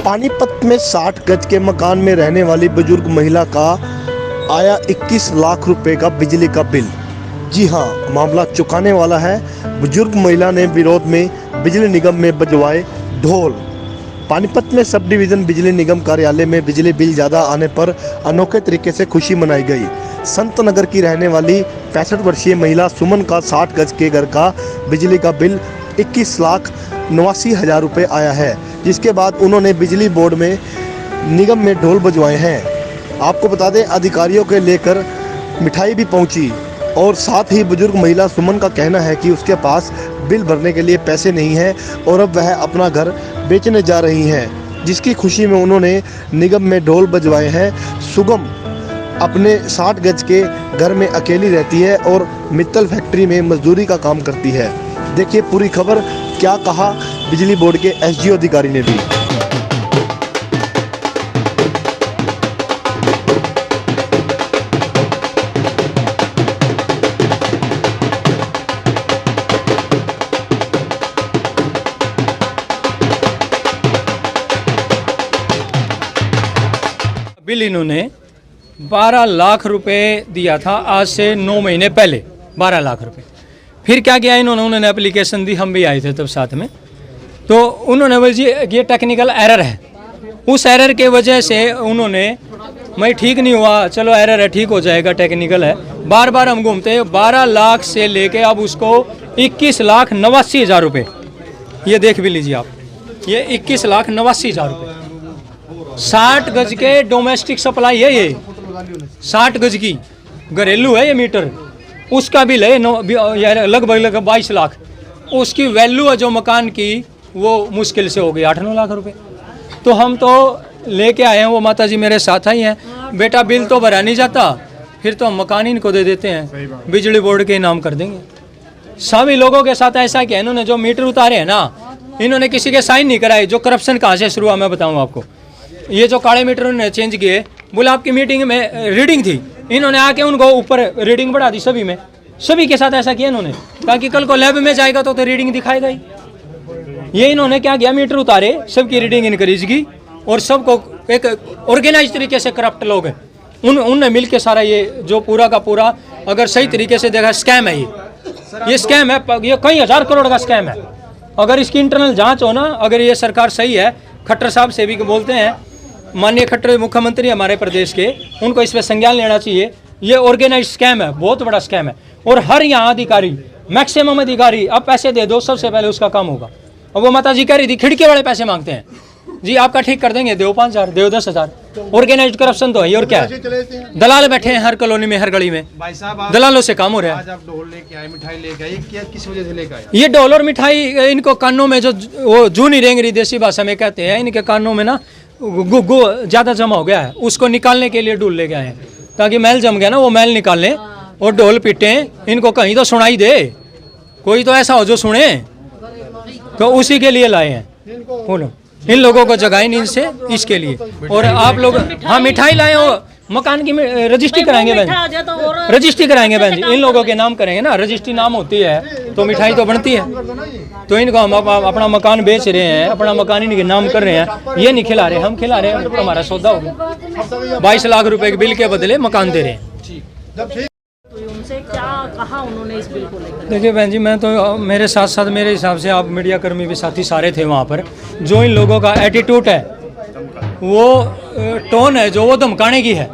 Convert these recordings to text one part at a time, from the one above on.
पानीपत में 60 गज के मकान में रहने वाली बुजुर्ग महिला का आया 21 लाख रुपए का बिजली का बिल। जी हां, मामला चुकाने वाला है। बुजुर्ग महिला ने विरोध में बिजली निगम में बजवाए ढोल। पानीपत में सब डिवीज़न बिजली निगम कार्यालय में बिजली बिल ज़्यादा आने पर अनोखे तरीके से खुशी मनाई गई। संत नगर की रहने वाली 65 वर्षीय महिला सुमन का 60 गज के घर का बिजली का बिल 21,89,000 रुपये आया है, जिसके बाद उन्होंने बिजली बोर्ड में निगम में ढोल बजवाए हैं। आपको बता दें, अधिकारियों के लेकर मिठाई भी पहुंची और साथ ही बुजुर्ग महिला सुमन का कहना है कि उसके पास बिल भरने के लिए पैसे नहीं हैं और अब वह अपना घर बेचने जा रही हैं, जिसकी खुशी में उन्होंने निगम में ढोल बजवाए हैं। सुगम अपने 60 गज के घर में अकेली रहती है और मित्तल फैक्ट्री में मजदूरी का काम करती है। देखिए पूरी खबर, क्या कहा बिजली बोर्ड के एसडीओ अधिकारी ने भी। बिल इन्होंने 12 लाख रुपए दिया था, आज से 9 महीने पहले 12 लाख रुपए। फिर क्या किया उन्होंने एप्लीकेशन दी, हम भी आए थे तब साथ में, तो उन्होंने बोल जी ये टेक्निकल एरर है। उस एरर के वजह से उन्होंने मैं ठीक नहीं हुआ, चलो एरर है ठीक हो जाएगा, टेक्निकल है। बार बार हम घूमते हैं, 12 लाख से लेके अब उसको 21,89,000 रुपये। ये देख भी लीजिए आप, ये 21,89,000 रुपये। 60 गज के डोमेस्टिक सप्लाई है, ये 60 गज की घरेलू है ये मीटर, उसका बिल है लगभग 22 लाख। उसकी वैल्यू है जो मकान की वो मुश्किल से हो गई 8-9 लाख रुपए। तो हम तो लेके आए हैं, वो माता जी मेरे साथ आई हैं, बेटा बिल तो भरा नहीं जाता, फिर तो हम मकान इनको दे देते हैं, बिजली बोर्ड के इनाम कर देंगे। सभी लोगों के साथ ऐसा किया, इन्होंने जो मीटर उतारे हैं ना, इन्होंने किसी के साइन नहीं कराए। जो करप्शन कहाँ से शुरू हुआ मैं बताऊँ आपको। ये जो काले मीटर उन्होंने चेंज किए, बोले आपकी मीटिंग में रीडिंग थी, इन्होंने आके उनको ऊपर रीडिंग बढ़ा दी सभी में। सभी के साथ ऐसा किया इन्होंने, ताकि कल को लैब में जाएगा तो रीडिंग दिखाएगा ही। ये इन्होंने क्या किया, मीटर उतारे, सबकी रीडिंग इनक्रीज की और सबको एक ऑर्गेनाइज तरीके से करप्ट लोग हैं उनने मिल के सारा ये जो पूरा का पूरा, अगर सही तरीके से देखा, स्कैम है ये स्कैम है, ये कई हजार करोड़ का स्कैम है। अगर इसकी इंटरनल जाँच हो ना, अगर ये सरकार सही है, खट्टर साहब से भी बोलते हैं, माननीय खट्टर मुख्यमंत्री हमारे प्रदेश के, उनको इस पर संज्ञान लेना चाहिए। ये ऑर्गेनाइज स्कैम है, बहुत बड़ा स्कैम है। और हर यहाँ अधिकारी, मैक्सिमम अधिकारी, अब पैसे दे दो, सबसे पहले उसका काम होगा। अब वो माता जी कह रही थी खिड़की वाले पैसे मांगते हैं, जी आपका ठीक कर देंगे, दो 5,000, दो 10,000। ऑर्गेनाइज करप्शन तो है। और क्या है, दलाल बैठे हैं हर कॉलोनी में, हर गली में, दलालों से काम हो रहा है। आज आप ढोल लेके आए, मिठाई लेके आए, क्या किस वजह से लेके आए? ये ढोल और मिठाई इनको कानों में जो वो जूनी रेंगरी देसी भाषा में कहते हैं, इनके कानों में ना गुग्गू ज़्यादा जमा हो गया है, उसको निकालने के लिए ढोल लेके आए हैं, ताकि मैल जम गया ना, वो मैल निकाल लें और ढोल पीटें, इनको कहीं तो सुनाई दे, कोई तो ऐसा हो जो सुने, तो उसी के लिए लाए हैं। बोलो, इन लोगों को जगाएं नींद से, इसके लिए। और आप लोग, हाँ मिठाई लाए हो, मकान की रजिस्ट्री कराएंगे बहन, रजिस्ट्री कराएंगे बहन जी, इन लोगों के नाम करेंगे ना, रजिस्ट्री नाम होती है तो मिठाई तो बनती है। तो इनको हम अपना मकान बेच रहे हैं, अपना मकान इनके नाम कर रहे हैं, ये नहीं खिला रहे, हम खिला रहे हैं, हमारा सौदा हो गया। 22 लाख रुपए के बिल के बदले मकान दे रहे हैं। उनसे क्या कहा उन्होंने इस बिल को लेकर? देखिए बहन जी, मैं तो मेरे साथ साथ, मेरे हिसाब से आप मीडिया कर्मी भी साथी सारे थे वहाँ पर। जो इन लोगों का एटीट्यूड है, वो टोन है जो वो धमकाने की है,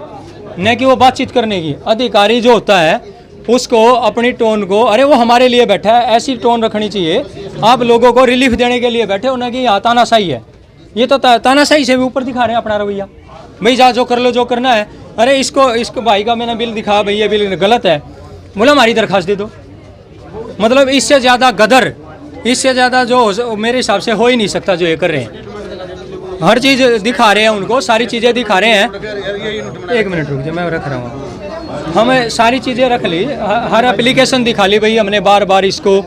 न कि वो बातचीत करने की। अधिकारी जो होता है उसको अपनी टोन को, अरे वो हमारे लिए बैठा है, ऐसी टोन रखनी चाहिए। आप लोगों को रिलीफ देने के लिए बैठे हो, ना कि यहाँ तानाशाही है। ये तो तानाशाही से भी ऊपर दिखा रहे हैं अपना रवैया, भाई जा जो कर लो, जो करना है। अरे इसको भाई का मैंने बिल दिखा, भाई ये बिल गलत है, बोला हमारी दरखास्त दे दो। मतलब इससे ज़्यादा गदर, इससे ज़्यादा जो मेरे हिसाब से हो ही नहीं सकता जो ये कर रहे हैं। हर चीज़ दिखा रहे हैं उनको, सारी चीज़ें दिखा रहे हैं। एक मिनट रुक जाए, मैं रख रहा हूँ। हमें सारी चीज़ें रख ली, हर एप्लीकेशन दिखा ली भाई, हमने बार बार इसको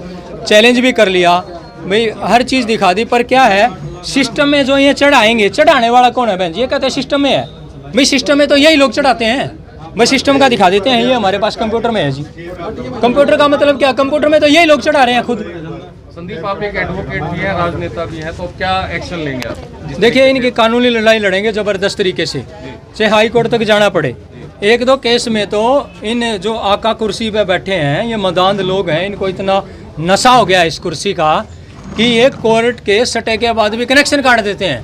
चैलेंज भी कर लिया भाई, हर चीज़ दिखा दी। पर क्या है, सिस्टम में जो ये चढ़ाएंगे, चढ़ाने वाला कौन है बहन जी? ये कहते हैं सिस्टम में है। भाई सिस्टम में तो यही लोग चढ़ाते हैं, भाई सिस्टम का दिखा देते हैं, ये हमारे पास कंप्यूटर में है जी। कंप्यूटर का मतलब क्या, कंप्यूटर में तो यही लोग चढ़ा रहे हैं खुद। संदीप, आप एक एडवोकेट भी हैं, राजनेता भी हैं, तो क्या एक्शन लेंगे आप? देखिए, इनकी कानूनी लड़ाई लड़ेंगे ज़बरदस्त तरीके से, चाहे हाई कोर्ट तक जाना पड़े। एक दो केस में तो इन जो आका कुर्सी पे बैठे हैं, ये मदांद लोग हैं, इनको इतना नशा हो गया इस कुर्सी का कि ये कोर्ट के सटे के बाद भी कनेक्शन काट देते हैं।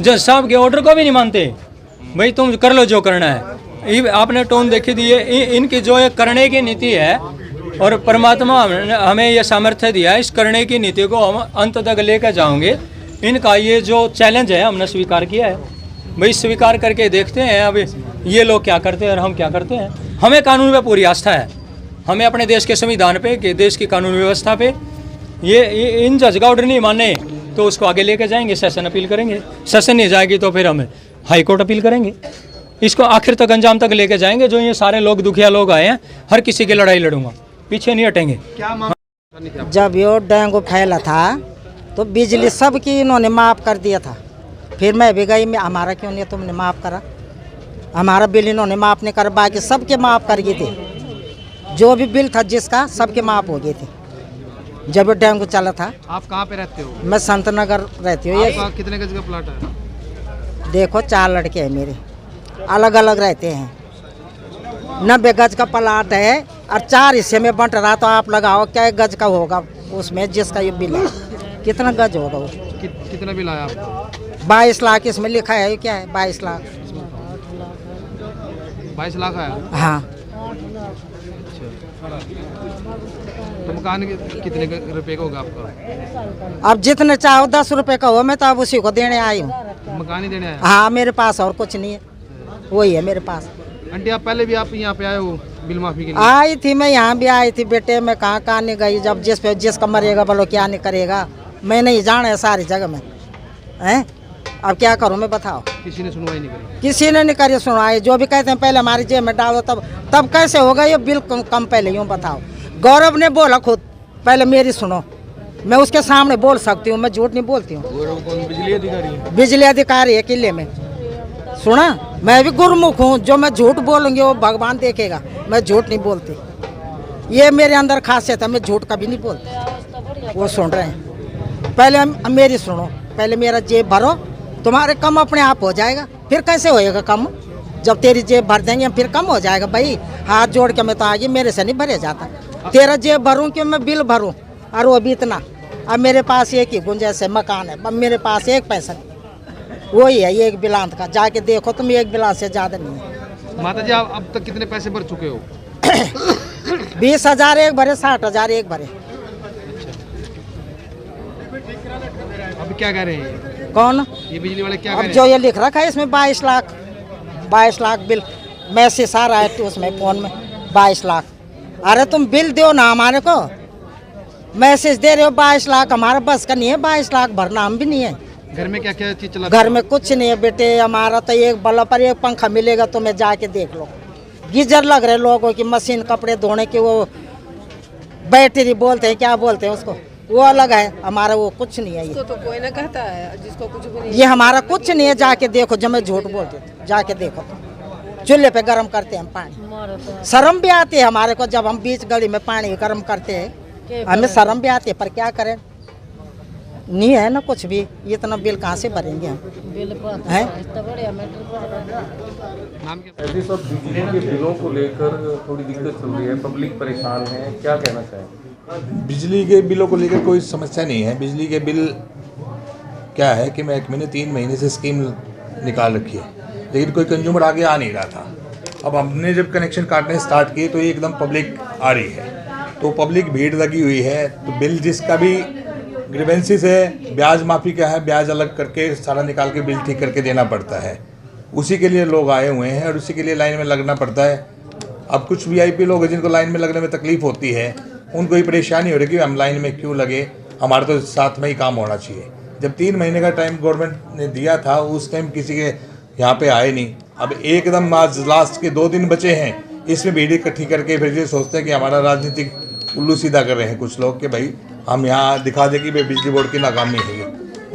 जज साहब के ऑर्डर को भी नहीं मानते, भाई तुम कर लो जो करना है। ये आपने टोन देखी दी है, इनकी जो ये करने की नीति है, और परमात्मा हमें ये सामर्थ्य दिया है, इस करने की नीति को हम अंत तक लेकर जाओगे। इनका ये जो चैलेंज है हमने स्वीकार किया है, भाई स्वीकार करके देखते हैं अब ये लोग क्या करते हैं और हम क्या करते हैं। हमें कानून पे पूरी आस्था है, हमें अपने देश के संविधान पे, कि देश की कानून व्यवस्था पे। ये इन जज का ऑर्डर नहीं माने तो उसको आगे लेके जाएंगे, सेशन अपील करेंगे, सेशन नहीं जाएगी तो फिर हम हाई कोर्ट अपील करेंगे। इसको आखिर तक अंजाम तक लेके जाएंगे। जो ये सारे लोग दुखिया लोग आए हैं, हर किसी की लड़ाई लड़ूंगा, पीछे नहीं हटेंगे। क्या मामला? जब ये डेंगू फैला था तो बिजली सबकी इन्होंने माफ़ कर दिया था। फिर मैं भी गई, मैं हमारा क्यों नहीं तुमने माफ़ करा? हमारा बिल इन्होंने माफ़ नहीं करा, बाकी सबके माफ़ कर गए थे। जो भी बिल था जिसका, सबके माफ़ हो गए थे जब डेंगू चला था। आप कहाँ पे रहते हो? मैं संत नगर रहती हूँ। ये आपका कितने गज का प्लाट है? देखो 4 लड़के हैं मेरे, अलग अलग रहते हैं। 90 गज का प्लाट है और 4 हिस्से में बंट रहा, तो आप लगाओ क्या गज का होगा उसमें जिसका ये बिल है, कितना गज होगा वो? कितना बिल आया आपको? 22 लाख इसमें लिखा है। क्या है 22 लाख? 22 लाख आया। हाँ। तो मकान कितने रुपए का होगा आपका? अब जितने चाहो 10 रुपए का हो, मैं तो अब उसी को देने आई हूँ। मकान ही देने आया? हाँ, मेरे पास और कुछ नहीं है, वही है मेरे पास। आंटी, आप पहले भी आप यहाँ पे आए हो बिल माफी के लिए? आई थी, मैं यहाँ भी आई थी बेटे, मैं कहाँ नहीं गई। जब जिसका मरेगा बोलो क्या नहीं करेगा, मैं नहीं जाना है सारी जगह में, हैं? अब क्या करूँ मैं, बताओ? किसी ने सुनवाई नहीं करी? किसी ने नहीं करी सुनवाई। जो भी कहते हैं पहले हमारी जेब में डालो, तब कैसे होगा ये बिल कम पहले, यूँ बताओ। गौरव ने बोला खुद, पहले मेरी सुनो, मैं उसके सामने बोल सकती हूँ, मैं झूठ नहीं बोलती हूँ। गौरव कौन? बिजली अधिकारी है? बिजली अधिकारी है किले में। सुना, मैं भी गुरमुख हूँ, जो मैं झूठ बोलूँगी वो भगवान देखेगा। मैं झूठ नहीं बोलती, ये मेरे अंदर खासियत है, मैं झूठ कभी नहीं बोलती। वो सुन रहे हैं, पहले मेरी सुनो, पहले मेरा जेब भरो, तुम्हारे कम अपने आप हो जाएगा। फिर कैसे होएगा कम? जब तेरी जेब भर देंगे फिर कम हो जाएगा। भाई हाथ जोड़ के मैं तो आगे, मेरे से नहीं भरे जाता। तेरा जेब भरूँ कि मैं बिल भरूँ? और वो भी इतना। अब मेरे पास एक ही गुंजाइश है, मकान है, अब मेरे पास 1 पैसा नहीं, वही है एक बिलांत का। जाके देखो तुम, 1 बिलांत से ज़्यादा नहीं है। माता जी, आप अब तक कितने पैसे भर चुके हो? 20,000 एक भरे, 60,000 एक भरे। अब क्या कह रहे हैं? कौन? ये बिजली वाले क्या कह अब रहे जो ये लिख रखा है इसमें 22 लाख बिल, मैसेज आ रहा है उसमें फ़ोन में 22 लाख। अरे तुम बिल दो ना हमारे को, मैसेज दे रहे हो 22 लाख। हमारा बस का नहीं है 22 लाख भरना, हम भी नहीं है। घर में क्या क्या चीज चला? घर में कुछ नहीं है बेटे, हमारा तो एक बल्ब पर 1 पंखा मिलेगा, तो मैं जाके देख लो। गीजर लग रहे लोगों की, मशीन कपड़े धोने की, वो बैटरी बोलते हैं, क्या बोलते हैं उसको, वो अलग है। हमारा वो कुछ नहीं है। ये तो कोई ना कहता है जिसको कुछ भी नहीं। ये हमारा कुछ नहीं है, जाके देखो। जब मैं झूठ बोलती हूँ, जाके देखो। चूल्हे पे गर्म करते हैं हम पानी, शर्म भी आती है हमारे को। जब हम बीच गली में पानी गर्म करते हैं, हमें शर्म भी आती है, पर क्या करें, नहीं है ना कुछ भी। इतना बिल कहाँ से भरेंगे हम? हैं? नाम क्या? ऐसे सब बिजली के बिलों को लेकर थोड़ी दिक्कत चल रही है, पब्लिक परेशान है, क्या कहना चाहेंगे? बिजली के बिलों को लेकर कोई समस्या नहीं है। बिजली के बिल क्या है कि मैंने 3 महीने से स्कीम निकाल रखी है, लेकिन कोई कंज्यूमर आगे आ नहीं रहा था। अब हमने जब कनेक्शन काटने स्टार्ट किए तो ये एकदम पब्लिक आ रही है, तो पब्लिक भीड़ लगी हुई है। तो बिल जिसका भी ग्रीवेंसेस है, ब्याज माफ़ी का है, ब्याज अलग करके सारा निकाल के बिल ठीक करके देना पड़ता है। उसी के लिए लोग आए हुए हैं और उसी के लिए लाइन में लगना पड़ता है। अब कुछ वीआईपी लोग हैं जिनको लाइन में लगने में तकलीफ़ होती है, उनको ही परेशानी हो रही है कि हम लाइन में क्यों लगे, हमारा तो साथ में ही काम होना चाहिए। जब 3 महीने का टाइम गवर्नमेंट ने दिया था, उस टाइम किसी के यहाँ पे आए नहीं। अब एकदम आज लास्ट के 2 दिन बचे हैं, इसमें भीड़ इकट्ठी करके फिर ये सोचते हैं कि हमारा राजनीतिक उल्लू सीधा कर रहे हैं कुछ लोग कि भाई हम यहाँ दिखा दें कि भाई बिजली बोर्ड की नाकामी है ये,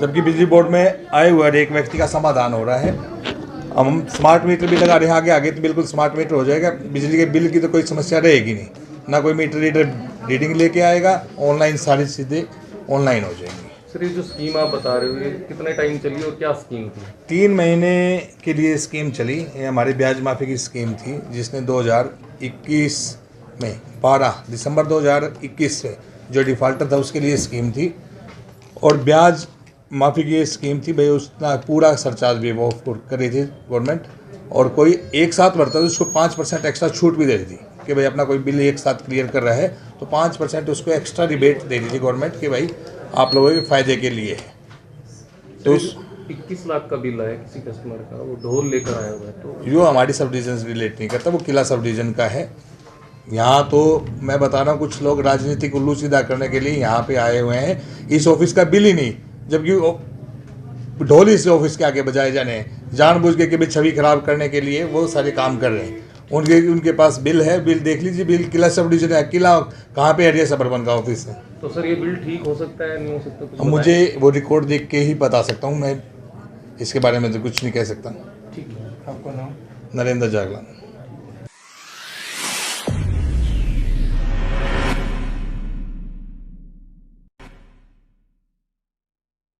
जबकि बिजली बोर्ड में आए हुए हर एक व्यक्ति का समाधान हो रहा है। अब हम स्मार्ट मीटर भी लगा रहे हैं, आगे आगे तो बिल्कुल स्मार्ट मीटर हो जाएगा। बिजली के बिल की तो कोई समस्या रहेगी नहीं, ना कोई मीटर रीडर रीडिंग लेके आएगा, ऑनलाइन सारी चीज़ें ऑनलाइन हो जाएंगी। सर ये जो स्कीम आप बता रहे हो ये कितने टाइम चली और क्या स्कीम थी? 3 महीने के लिए स्कीम चली। ये हमारी ब्याज माफ़ी की स्कीम थी जिसने 2021 में 12 दिसंबर 2021 से जो डिफ़ॉल्टर था उसके लिए स्कीम थी और ब्याज माफ़ी की स्कीम थी भाई, उसका पूरा सरचार्ज भी वो करी थी गवर्नमेंट और कोई एक साथ भरता था उसको 5% एक्स्ट्रा छूट भी दे रही थी कि भाई अपना कोई बिल एक साथ क्लियर कर रहा है तो 5% उसको एक्स्ट्रा रिबेट दे रही थी गवर्नमेंट कि भाई आप लोगों के फ़ायदे के लिए है। तो 21 लाख का बिल है किसी कस्टमर का, वो ढोल लेकर आया हुआ है, तो यो हमारी सब डिवीज़न से रिलेट नहीं करता, वो किला सब डिवीज़न का है। यहाँ तो मैं बता रहा हूँ कुछ लोग राजनीतिक उल्लू सीधा करने के लिए यहाँ पे आए हुए हैं, इस ऑफिस का बिल ही नहीं, जबकि ढोल इस ऑफिस के आगे बजाए जाने हैं, जानबूझ के भी छवि खराब करने के लिए वो सारे काम कर रहे हैं। उनके पास बिल है, बिल देख लीजिए, बिल किला सब डिवीज़न है, किला कहाँ पे एरिया सबअर्बन का ऑफिस है। तो सर ये बिल ठीक हो सकता है नहीं हो सकता? कुछ अब मुझे वो रिकॉर्ड देख के ही बता सकता हूँ, मैं इसके बारे में तो कुछ नहीं कह सकता। ठीक है। आपका नाम? नरेंद्र जागलान।